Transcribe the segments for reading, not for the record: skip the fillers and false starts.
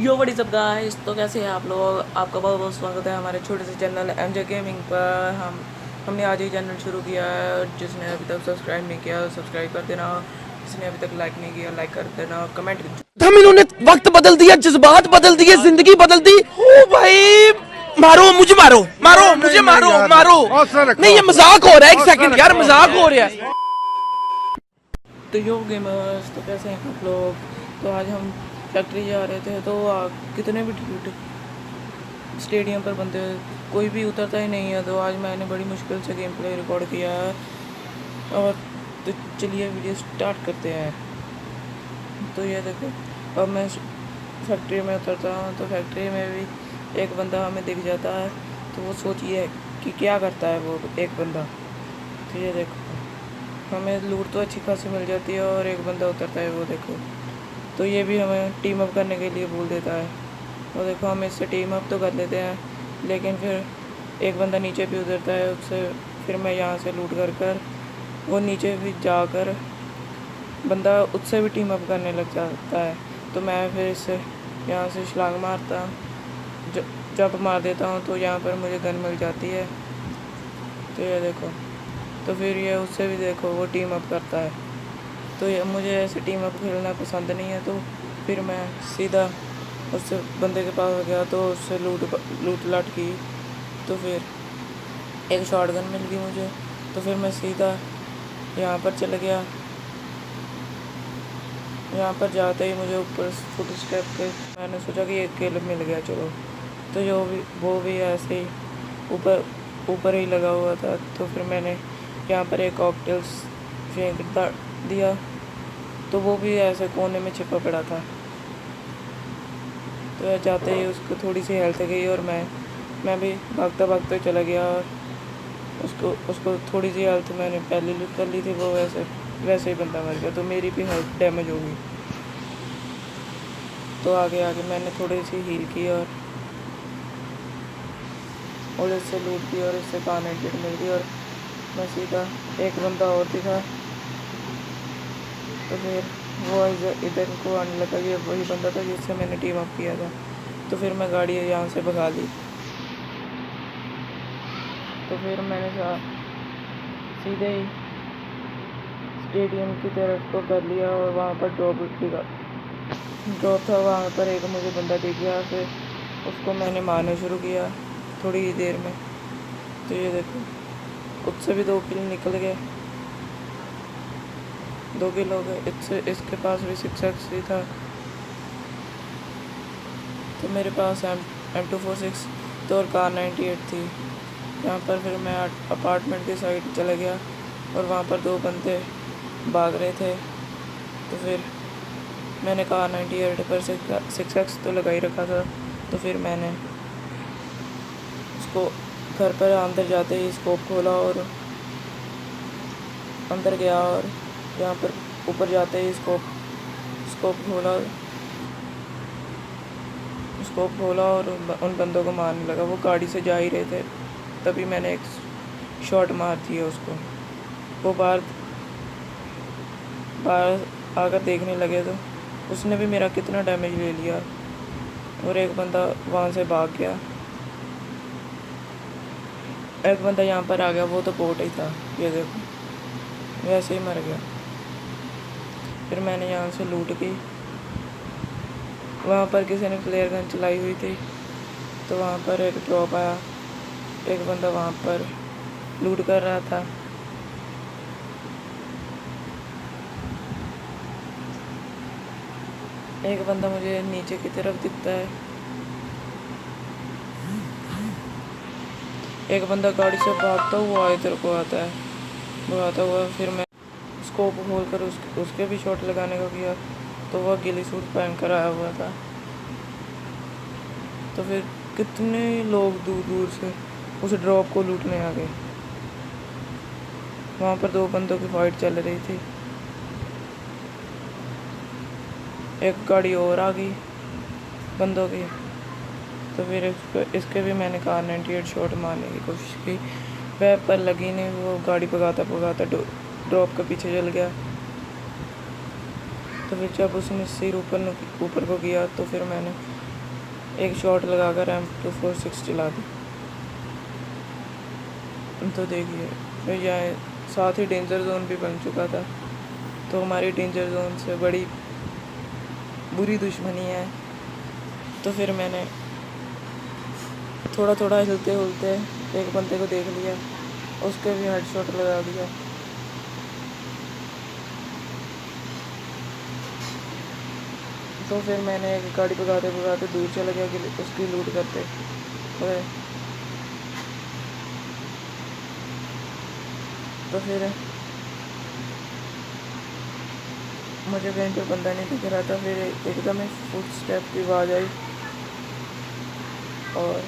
Yo what is up guys. तो कैसे हैं आप लोग? आपका बहुत बहुत स्वागत है हमारे छोटे से चैनल एमजे गेमिंग पर। हमने आज ही चैनल शुरू किया है और जिसने अभी तक सब्सक्राइब नहीं किया सब्सक्राइब कर देना। जिसने अभी तक लाइक नहीं किया लाइक कर देना, कमेंट। हम इन्होंने वक्त बदल दिया, जज्बात बदल दिए, जिंदगी बदल दी। ओ भाई मारो मुझे, मारो मारो मुझे, मारो मारो। नहीं ये मजाक हो रहा है, एक सेकंड यार, मजाक हो रहा है। तो यो गेमर्स, तो कैसे हैं आप लोग? तो आज हम फैक्ट्री जा रहे थे तो कितने भी स्टेडियम पर बंदे कोई भी उतरता ही नहीं है। तो आज मैंने बड़ी मुश्किल से गेम प्ले रिकॉर्ड किया है। और तो चलिए वीडियो स्टार्ट करते हैं। तो ये देखो, अब मैं फैक्ट्री में उतरता हूँ तो फैक्ट्री में भी एक बंदा हमें दिख जाता है। तो वो सोचिए कि क्या करता है वो एक बंदा। तो ये देखो, हमें लूट तो अच्छी खासी मिल जाती है और एक बंदा उतरता है, वो देखो। तो ये भी हमें टीम अप करने के लिए बोल देता है। और देखो, हम इससे टीम अप तो कर लेते हैं, लेकिन फिर एक बंदा नीचे भी उतरता है उससे। फिर मैं यहाँ से लूट कर वो नीचे भी जाकर बंदा उससे भी टीम अप करने लग जाता है। तो मैं फिर इससे यहाँ से छलांग मारता, जंप मार देता हूँ तो यहाँ पर मुझे गन मिल जाती है। तो ये देखो, तो फिर ये उससे भी देखो वो टीम अप करता है। तो ये मुझे ऐसे टीम अप खेलना पसंद नहीं है। तो फिर मैं सीधा उससे बंदे के पास गया तो उससे लूट लाट की। तो फिर एक शॉटगन मिल गई मुझे। तो फिर मैं सीधा यहाँ पर चला गया। यहाँ पर जाते ही मुझे ऊपर फुट स्टेप के मैंने सोचा कि एक किल मिल गया, चलो। तो वो भी ऐसे ही ऊपर ही लगा हुआ था। तो फिर मैंने यहाँ पर एक कॉकटेल्स फेंक दिया तो वो भी ऐसे कोने में छिपा पड़ा था। तो जाते ही उसको थोड़ी सी हेल्थ गई और मैं भी भागता चला गया और उसको थोड़ी सी हेल्थ मैंने पहले लूट कर ली थी। वो वैसे ही बंदा मर गया तो मेरी भी हेल्थ डैमेज हो गई। तो आगे मैंने थोड़ी सी हील की और इससे लूट की और इससे कार्नेटेड मिल गई। और मैं सीधा एक बंदा और दिखा तो फिर वो इधर को आने लगा। ये वही बंदा था जिससे मैंने टीम अप किया था। तो फिर मैं गाड़ी यहाँ से भगा ली। तो फिर मैंने सीधे ही स्टेडियम की तरफ को कर लिया और वहाँ पर ड्रॉप था। वहाँ पर एक मुझे बंदा दिख गया, फिर उसको मैंने मारना शुरू किया थोड़ी ही देर में। तो ये देखो, उससे भी 2 किल निकल गए, 2 किल हो गए। इसके पास भी 6x ही था। तो मेरे पास M246 तो और कार 98 थी। यहाँ पर फिर मैं अपार्टमेंट की साइड चला गया और वहाँ पर 2 बंदे भाग रहे थे। तो फिर मैंने कार 98 पर 6x तो लगा ही रखा था। तो फिर मैंने उसको घर पर अंदर जाते ही स्कोप खोला और अंदर गया और यहाँ पर ऊपर जाते ही स्कोप खोला और उन बंदों को मारने लगा। वो गाड़ी से जा ही रहे थे, तभी मैंने एक शॉट मार दिया उसको। वो बाहर आकर देखने लगे तो उसने भी मेरा कितना डैमेज ले लिया और एक बंदा वहाँ से भाग गया। एक बंदा यहाँ पर आ गया, वो तो बोट ही था, ये देखो वैसे ही मर गया। फिर मैंने यहाँ से लूट की। वहाँ पर किसी ने फ्लेयर गन चलाई हुई थी तो वहाँ पर एक ड्रॉप आया। एक बंदा वहाँ पर लूट कर रहा था। एक बंदा मुझे नीचे की तरफ दिखता है। एक बंदा गाड़ी से भागता हुआ इधर को आता है, भागता हुआ। फिर मैं स्कोप खोल कर उसके भी शॉट लगाने को किया तो वह गिली सूट पहन कर आया हुआ था। तो फिर कितने लोग दूर दूर से उस ड्रॉप को लूटने आ गए। वहाँ पर 2 बंदों की फाइट चल रही थी। एक गाड़ी और आ गई बंदों की। तो फिर इसके भी मैंने कार 98 शॉट मारने की कोशिश की, वह पर लगी नहीं। वो गाड़ी भगाता ड्रॉप के पीछे चल गया। तो फिर जब उसने सिर ऊपर को किया तो फिर मैंने एक शॉट लगाकर M2416 चला दी। तो देखिए फिर यहाँ साथ ही डेंजर जोन भी बन चुका था। तो हमारी डेंजर जोन से बड़ी बुरी दुश्मनी है। तो फिर मैंने थोड़ा थोड़ा हिलते हुलते एक बंदे को देख लिया, उसके भी हेडशॉट लगा दिया। तो फिर मैंने गाड़ी भगाते भगाते दूर चला गया कि उसकी लूट करते हुए। तो फिर मुझे कहीं पर बंदा नहीं दिख रहा था। फिर एकदम एक फुट स्टेप की आवाज़ आई और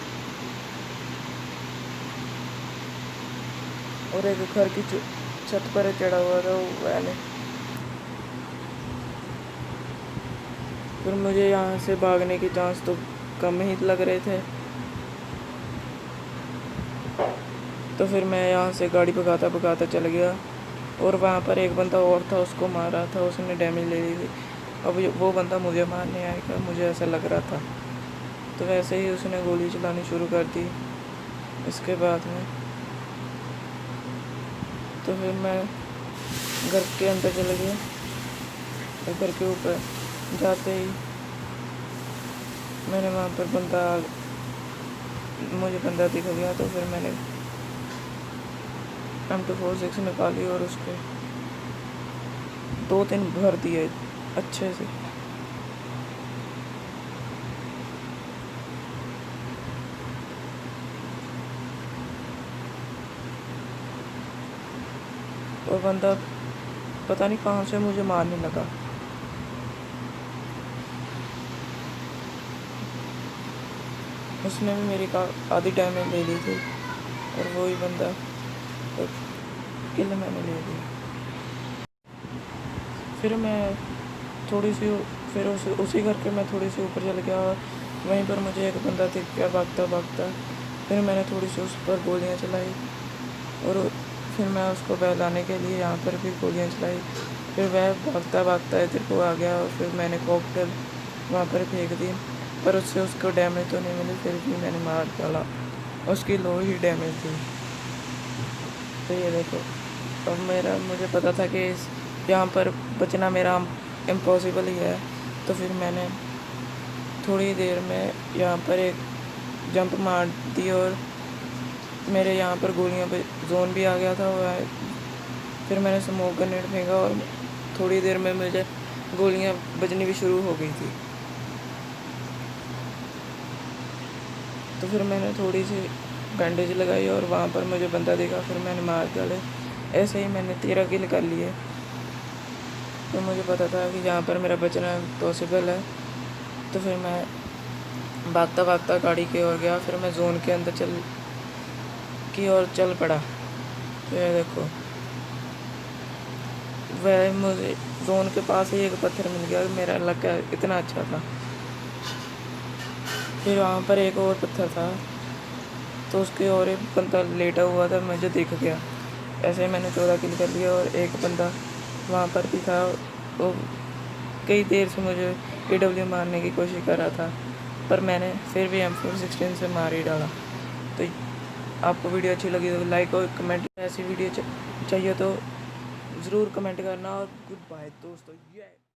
एक घर की छत पर चढ़ा हुआ था वो वाले। फिर मुझे यहाँ से भागने की चांस तो कम ही लग रहे थे। तो फिर मैं यहाँ से गाड़ी भगाता भगाता चल गया और वहाँ पर एक बंदा और था, उसको मारा था, उसने डैमेज ले ली थी। अब वो बंदा मुझे मारने आएगा, मुझे ऐसा लग रहा था। तो वैसे ही उसने गोली चलानी शुरू कर दी। इसके बाद में तो फिर मैं घर के अंदर चला गया। तो घर के ऊपर जाते ही मैंने वहाँ पर मुझे बंदा दिख गया। तो फिर मैंने M246 निकाली और उसके 2-3 भर दिए अच्छे से। और बंदा पता नहीं कहाँ से मुझे मारने लगा। उसने भी मेरी आधी डैमेज ले ली थी और वही बंदा तो किल मैंने ले ली। फिर मैं थोड़ी सी फिर उसी घर के मैं थोड़ी सी ऊपर चल गया और वहीं पर मुझे एक बंदा दिख गया भागता भागता। फिर मैंने थोड़ी सी उस पर गोलियां चलाई और फिर मैं उसको बहलाने के लिए यहाँ पर भी गोलियां चलाई। फिर वह भागता भागता इधर को आ गया और फिर मैंने कॉकटेल वहाँ पर फेंक दी, पर उससे उसको डैमेज तो नहीं मिली। फिर भी मैंने मार डाला, उसकी लो ही डैमेज थी। तो ये देखो, अब मुझे पता था कि यहाँ पर बचना मेरा इम्पॉसिबल ही है। तो फिर मैंने थोड़ी देर में यहाँ पर एक जंप मार दी और मेरे यहाँ पर गोलियाँ पे जोन भी आ गया था। फिर मैंने स्मोक ग्रेनेड फेंका और थोड़ी देर में मुझे गोलियाँ बजनी भी शुरू हो गई थी। तो फिर मैंने थोड़ी सी बैंडेज लगाई और वहाँ पर मुझे बंदा दिखा, फिर मैंने मार डाले। ऐसे ही मैंने 13 किल कर लिए। तो मुझे पता था कि यहाँ पर मेरा बचना पॉसिबल है। तो फिर मैं भागता भागता गाड़ी की ओर गया। फिर मैं जोन के अंदर चल पड़ा। तो ये देखो, वह मुझे जोन के पास ही एक पत्थर मिल गया। मेरा लक इतना अच्छा था। फिर वहाँ पर एक और पत्थर था तो उसके और एक बंदा लेटा हुआ था, मुझे दिख गया। ऐसे मैंने 14 किल कर लिया और एक बंदा वहाँ पर भी था, वो कई देर से मुझे AW मारने की कोशिश कर रहा था, पर मैंने फिर भी M416 से मार ही डाला। तो आपको वीडियो अच्छी लगी तो लाइक और कमेंट, ऐसी वीडियो चाहिए तो ज़रूर कमेंट करना। और गुड बाय दोस्तों।